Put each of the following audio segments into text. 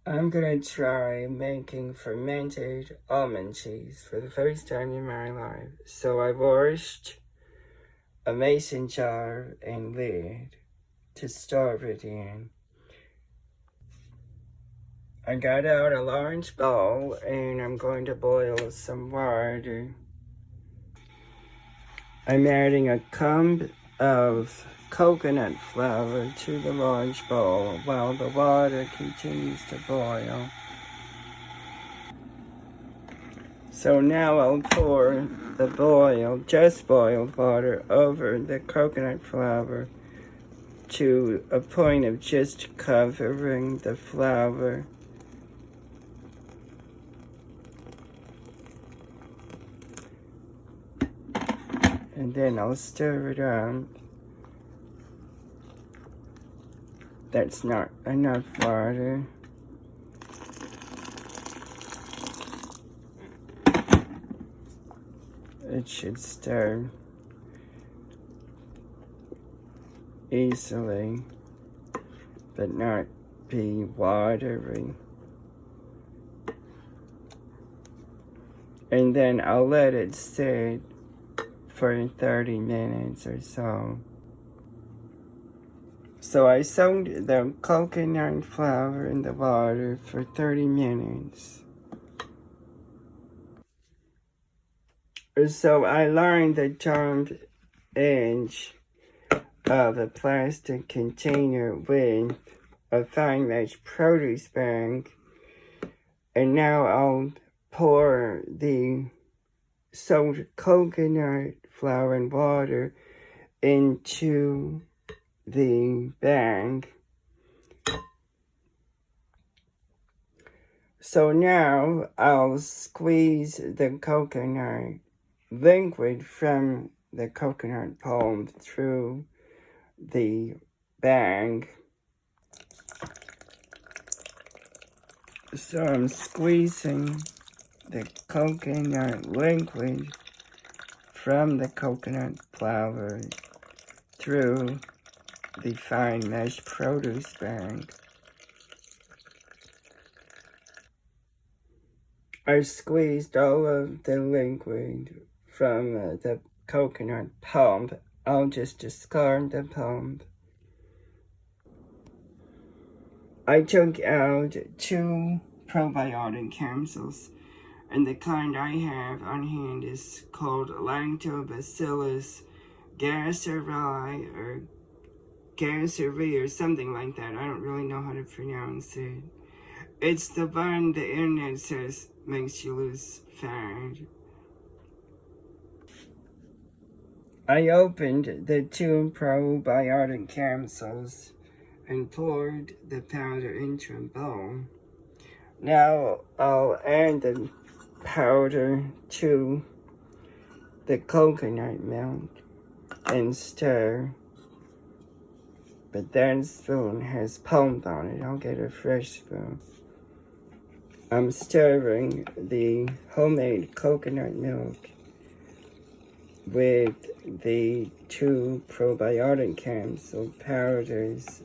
I'm gonna try making fermented almond cheese for the first time in my life. So I washed a mason jar and lid to store it in. I got out a large bowl and I'm going to boil some water. I'm adding a cup of coconut flour to the large bowl while the water continues to boil. So now I'll pour the just boiled water over the coconut flour to a point of just covering the flour. And then I'll stir it up. That's not enough water. It should stir easily, but not be watery. And then I'll let it sit for 30 minutes or so. So I soaked the coconut flour in the water for 30 minutes. So I lined the top edge of a plastic container with a fine mesh produce bag. And now I'll pour the soaked coconut flour and water into the bag. So now I'll squeeze the coconut liquid from the coconut pulp through the bag. So I'm squeezing the coconut liquid from the coconut flour through the fine mesh produce bag. I squeezed all of the liquid from the coconut pulp. I'll just discard the pulp. I took out 2 probiotic capsules, and the kind I have on hand is called Lactobacillus gasseri or gasseri or something like that. I don't really know how to pronounce it. It's the one the internet says makes you lose fat. I opened the 2 probiotic capsules and poured the powder into a bowl. Now I'll add the powder to the coconut milk and stir. But that spoon has pulp on it. I'll get a fresh spoon. I'm stirring the homemade coconut milk with the 2 probiotic capsule powders.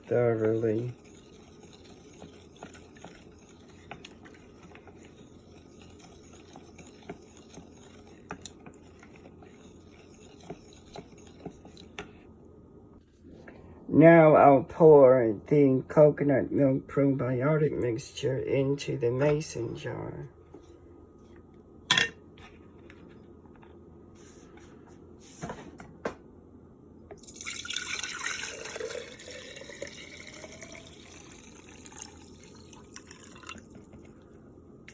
Thoroughly. Now I'll pour the coconut milk probiotic mixture into the mason jar.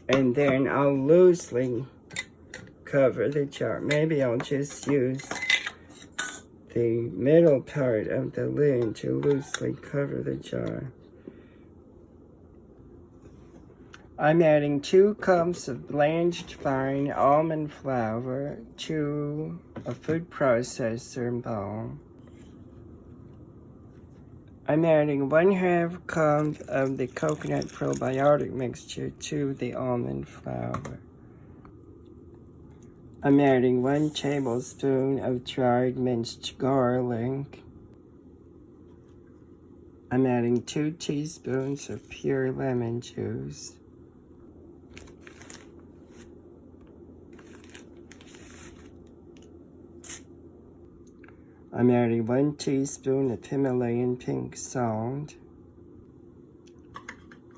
And then I'll loosely cover the jar. Maybe I'll just use the middle part of the lid to loosely cover the jar. I'm adding 2 cups of blanched fine almond flour to a food processor bowl. I'm adding 1/2 cup of the coconut probiotic mixture to the almond flour. I'm adding 1 tablespoon of dried minced garlic. I'm adding 2 teaspoons of pure lemon juice. I'm adding 1 teaspoon of Himalayan pink salt.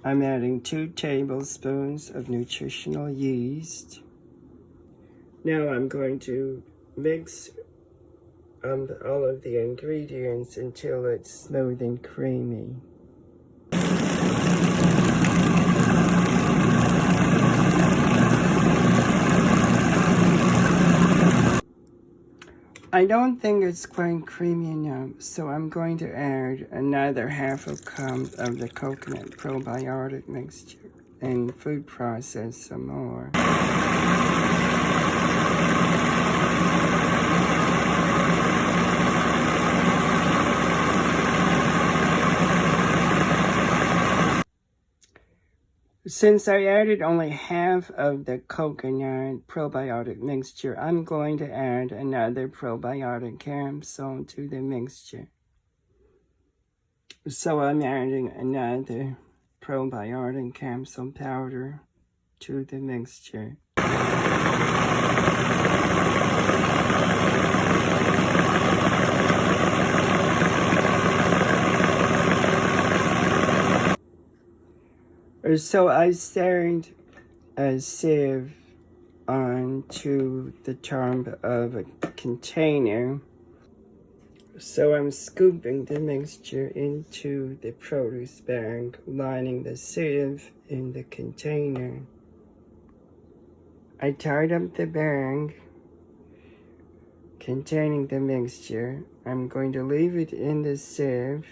I'm adding 2 tablespoons of nutritional yeast. Now I'm going to mix all of the ingredients until it's smooth and creamy. I don't think it's quite creamy enough, so I'm going to add another half a cup of the coconut probiotic mixture and food process some more. Since I added only half of the coconut probiotic mixture, I'm going to add another probiotic capsule to the mixture. So I'm adding another probiotic capsule powder to the mixture. So I stirred a sieve onto the top of a container. So I'm scooping the mixture into the produce bag, lining the sieve in the container. I tied up the bag containing the mixture. I'm going to leave it in the sieve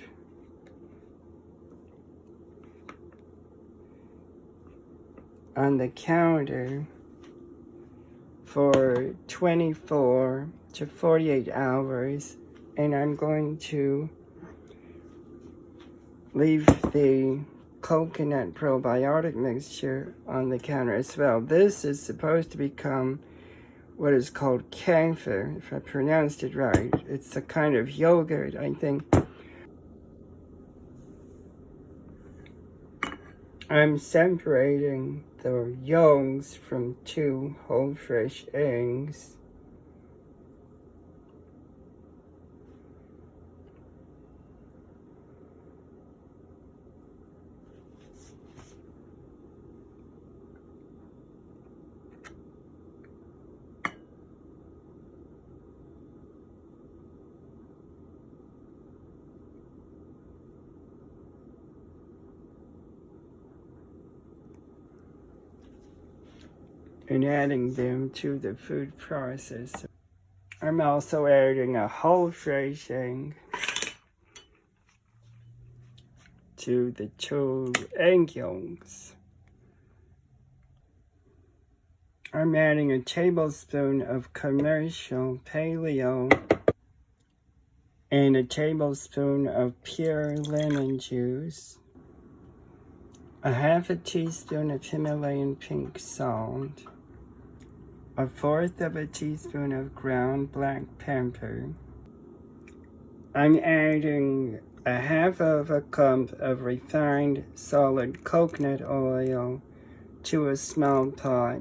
on the counter for 24 to 48 hours, and I'm going to leave the coconut probiotic mixture on the counter as well. This is supposed to become what is called Kefir, if I pronounced it right. It's a kind of yogurt, I think. I'm separating the yolks from 2 whole fresh eggs. And adding them to the food processor. I'm also adding a whole fresh egg to the 2 egg yolks. I'm adding a tablespoon of commercial Paleo and a tablespoon of pure lemon juice, a half a teaspoon of Himalayan pink salt, a 1/4 of a teaspoon of ground black pepper. I'm adding a half of a cup of refined solid coconut oil to a small pot.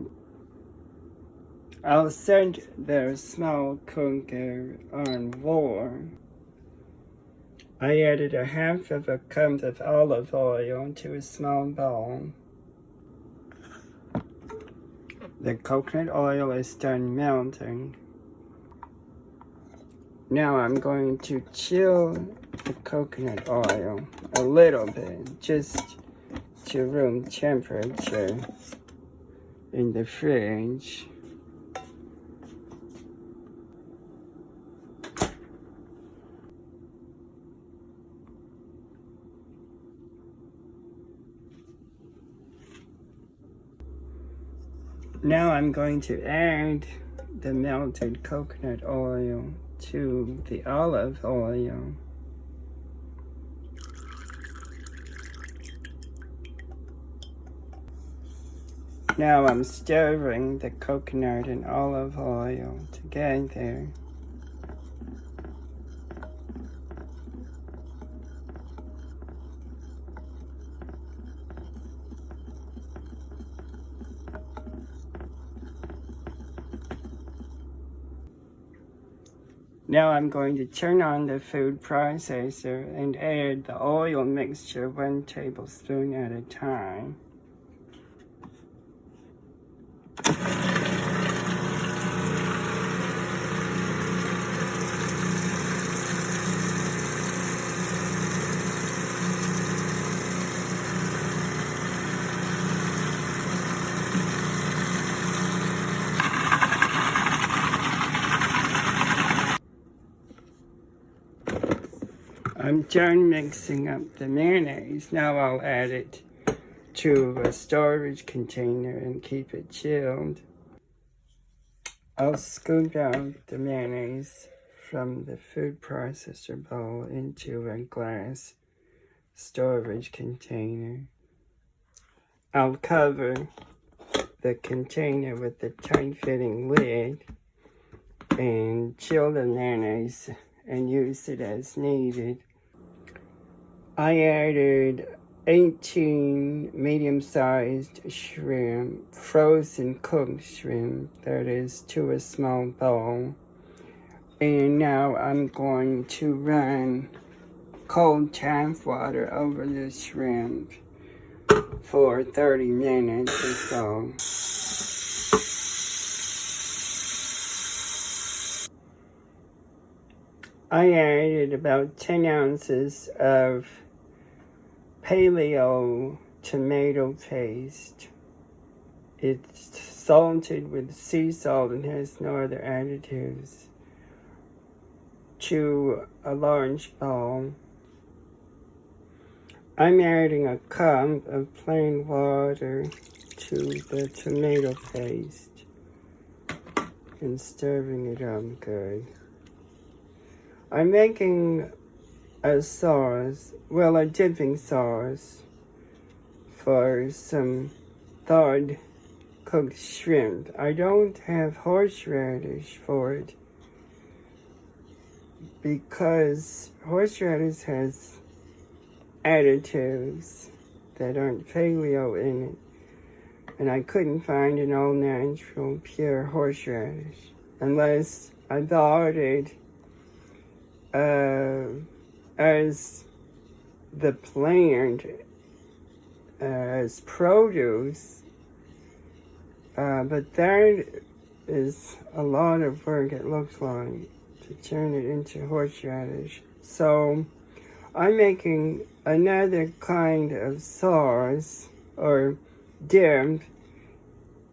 I'll set the small cooker on warm. I added a half of a cup of olive oil to a small bowl. The coconut oil is done melting. Now I'm going to chill the coconut oil a little bit, just to room temperature in the fridge. Now I'm going to add the melted coconut oil to the olive oil. Now I'm stirring the coconut and olive oil together. Now I'm going to turn on the food processor and add the oil mixture 1 tablespoon at a time. I'm done mixing up the mayonnaise. Now I'll add it to a storage container and keep it chilled. I'll scoop out the mayonnaise from the food processor bowl into a glass storage container. I'll cover the container with a tight-fitting lid and chill the mayonnaise and use it as needed. I added 18 medium-sized shrimp, frozen cooked shrimp, that is, to a small bowl. And now I'm going to run cold tap water over the shrimp for 30 minutes or so. I added about 10 ounces of Paleo tomato paste. It's salted with sea salt and has no other additives. To a large bowl. I'm adding a cup of plain water to the tomato paste and stirring it up good. I'm making a sauce, well, a dipping sauce for some thawed cooked shrimp. I don't have horseradish for it because horseradish has additives that aren't paleo in it, and I couldn't find an all-natural pure horseradish unless I bought it as the plant, as produce, but that is a lot of work, it looks like, to turn it into horseradish. So I'm making another kind of sauce or dip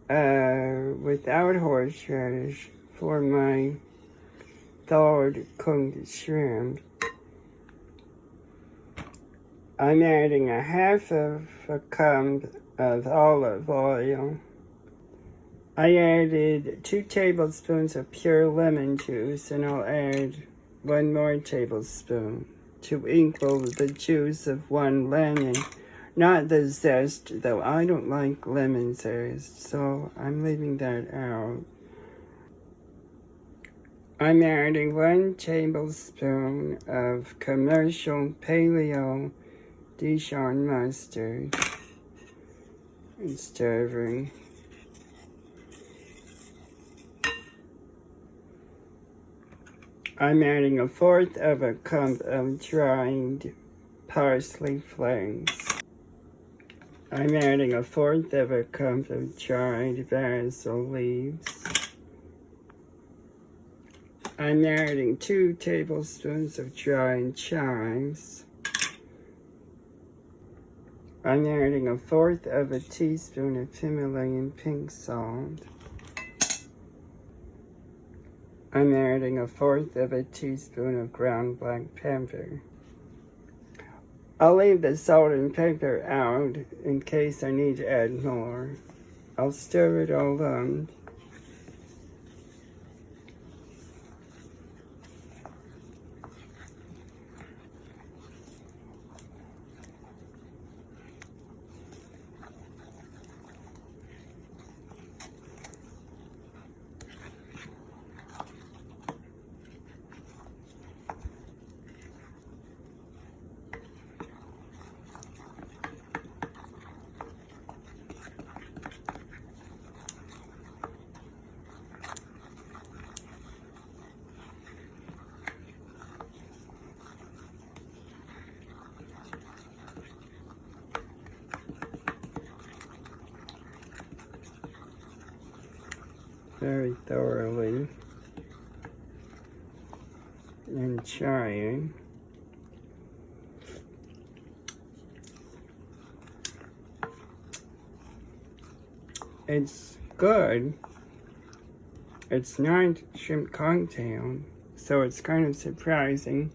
without horseradish for my thawed cooked shrimp. I'm adding a half of a cup of olive oil. I added 2 tablespoons of pure lemon juice, and I'll add 1 more tablespoon to equal the juice of 1 lemon. Not the zest, though I don't like lemon zest, so I'm leaving that out. I'm adding 1 tablespoon of commercial Paleo Dijon mustard and stirring. I'm adding 1/4 of a cup of dried parsley flakes. I'm adding 1/4 of a cup of dried basil leaves. I'm adding 2 tablespoons of dried chives. I'm adding 1/4 of a teaspoon of Himalayan pink salt. I'm adding 1/4 of a teaspoon of ground black pepper. I'll leave the salt and pepper out in case I need to add more. I'll stir it all up. very thoroughly and trying. It's good. It's not shrimp cocktail, so it's kind of surprising.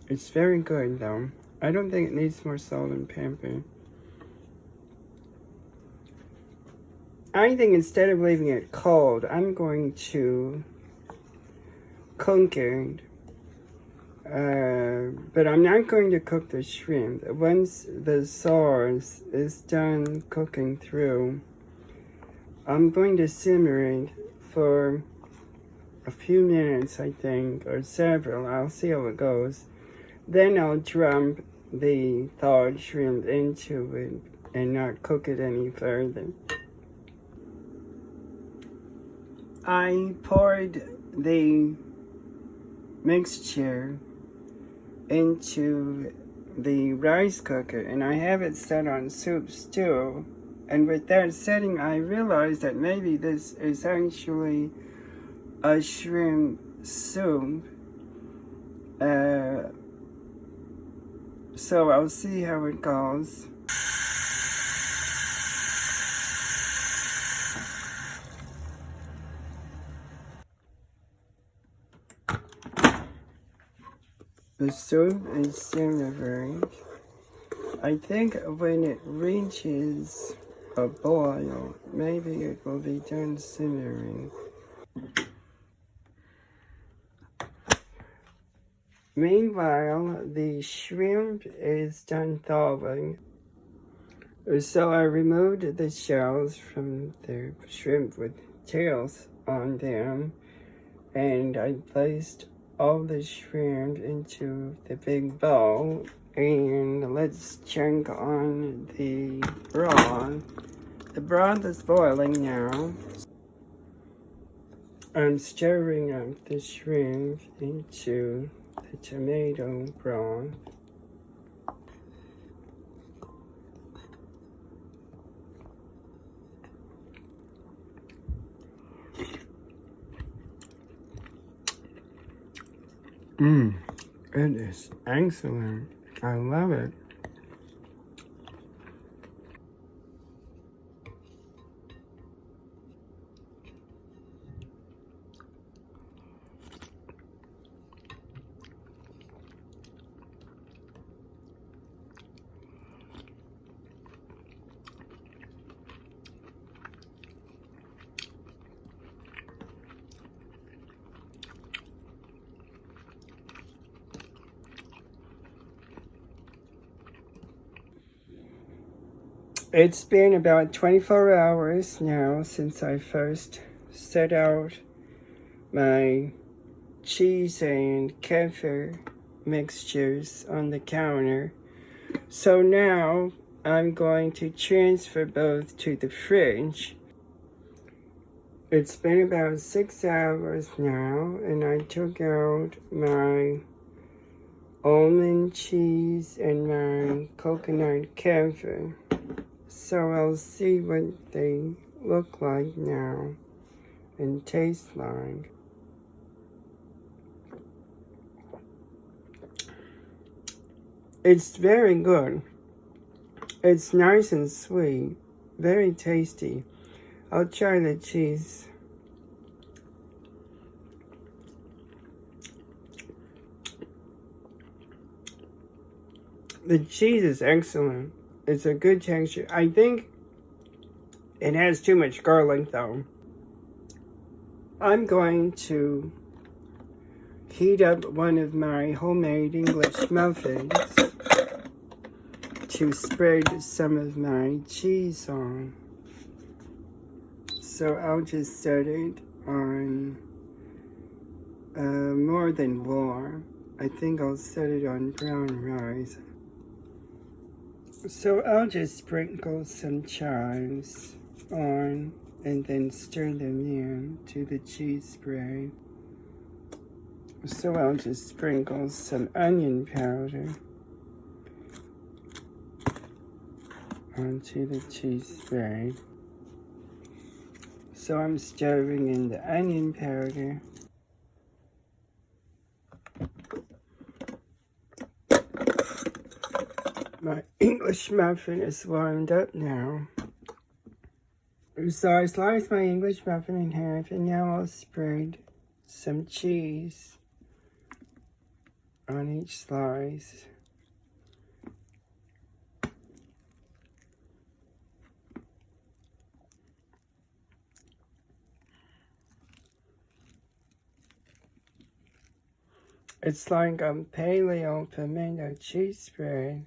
It's very good though. I don't think it needs more salt and pepper. I think instead of leaving it cold, I'm going to cook it. But I'm not going to cook the shrimp. Once the sauce is done cooking through, I'm going to simmer it for a few minutes, I think, or several. I'll see how it goes. Then I'll dump the thawed shrimp into it and not cook it any further. I poured the mixture into the rice cooker, and I have it set on soup stew. And with that setting, I realized that maybe this is actually a shrimp soup. So I'll see how it goes. The soup is simmering. I think when it reaches a boil, maybe it will be done simmering. Meanwhile, the shrimp is done thawing. So I removed the shells from the shrimp with tails on them, and I placed all the shrimp into the big bowl, and let's check on the broth. The broth is boiling now. I'm stirring up the shrimp into the tomato broth. It is excellent. I love it. It's been about 24 hours now since I first set out my cheese and kefir mixtures on the counter. So now I'm going to transfer both to the fridge. It's been about 6 hours now, and I took out my almond cheese and my coconut kefir. So I'll see what they look like now and taste like. It's very good. It's nice and sweet, very tasty. I'll try the cheese. The cheese is excellent. It's a good texture. I think it has too much garlic though. I'm going to heat up one of my homemade English muffins to spread some of my cheese on. So I'll just set it on more than warm. I think I'll set it on brown rice. So I'll just sprinkle some chives on and then stir them in to the cheese spread. So I'll just sprinkle some onion powder onto the cheese spread. So I'm stirring in the onion powder. My English muffin is warmed up now. So I sliced my English muffin in half, and now I'll spread some cheese on each slice. It's like a Paleo pimento cheese spread.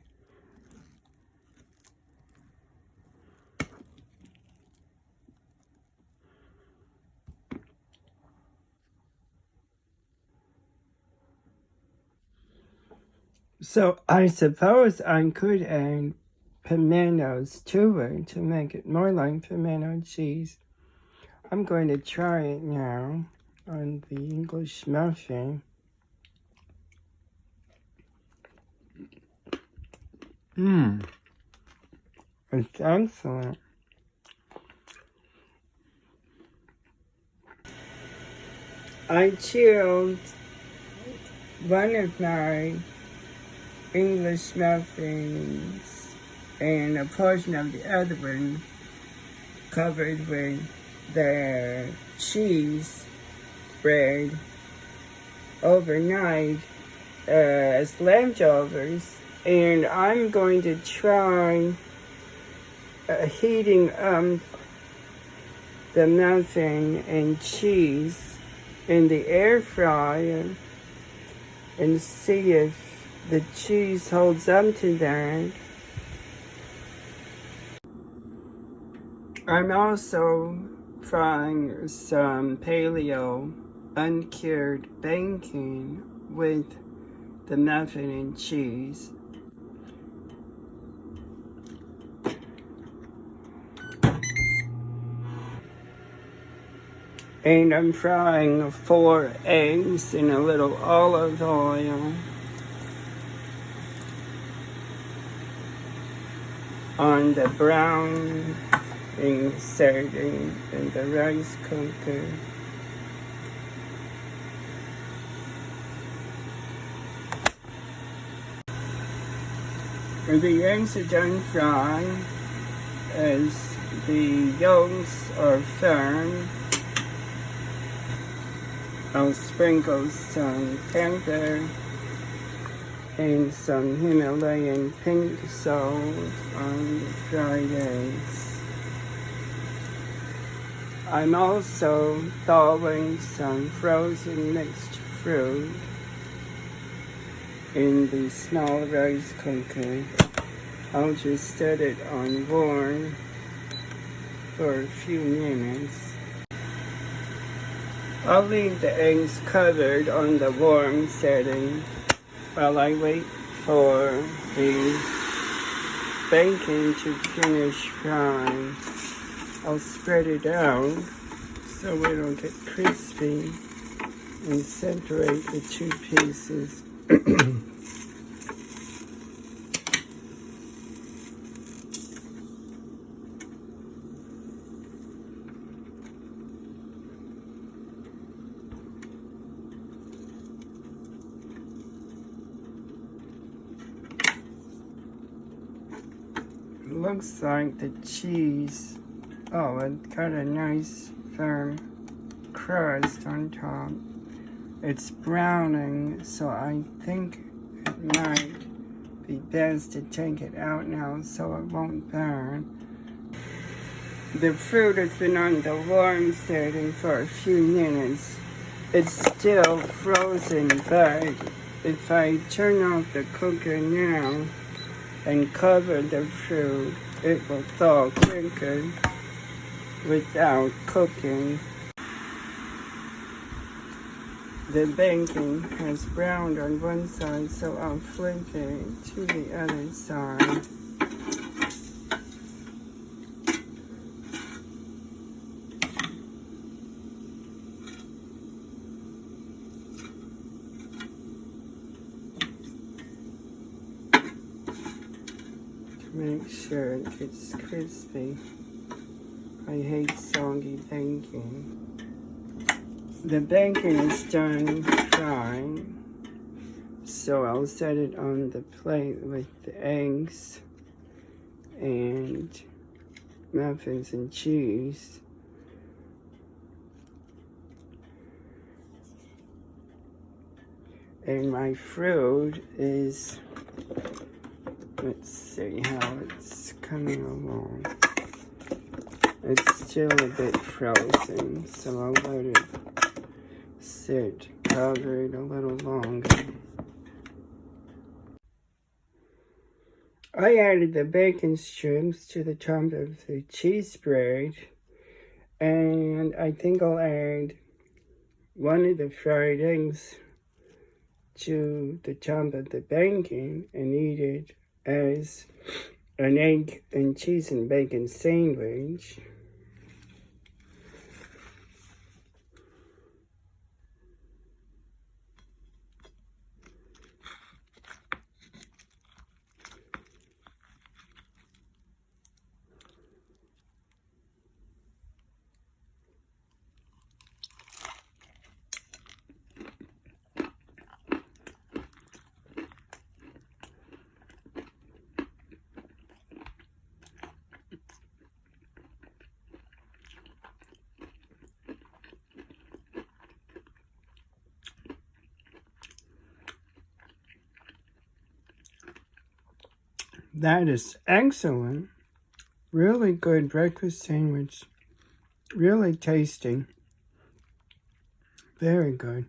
So I suppose I could add pimentos to it to make it more like pimento cheese. I'm going to try it now on the English muffin. It's excellent. I chilled one of my English muffins and a portion of the other one covered with the cheese spread overnight as leftovers, and I'm going to try heating up the muffin and cheese in the air fryer and see if the cheese holds up to that. I'm also frying some Paleo uncured bacon with the muffin and cheese. And I'm frying 4 eggs in a little olive oil on the browning setting in the rice cooker. When the eggs are done frying, as the yolks are firm, I'll sprinkle some pepper and some Himalayan pink salt on the fried eggs. I'm also thawing some frozen mixed fruit in the small rice cooker. I'll just set it on warm for a few minutes. I'll leave the eggs covered on the warm setting while I wait for the bacon to finish frying. I'll spread it out so it'll get crispy and separate the two pieces. Looks like the cheese, it got a nice firm crust on top. It's browning, so I think it might be best to take it out now so it won't burn. The fruit has been on the warm setting for a few minutes. It's still frozen, but if I turn off the cooker now and cover the fruit, it will thaw quicker without cooking. The bacon has browned on one side, so I'll flip it to the other side. Make sure it gets crispy. I hate soggy bacon. The bacon is done frying, so I'll set it on the plate with the eggs and muffins and cheese. And my fruit is, let's see how it's coming along. It's still a bit frozen, so I'll let it sit covered a little longer. I added the bacon strips to the top of the cheese spread, and I think I'll add one of the fried eggs to the top of the bacon and eat it as an egg and cheese and bacon sandwich. That is excellent. Really good breakfast sandwich. Really tasty. Very good.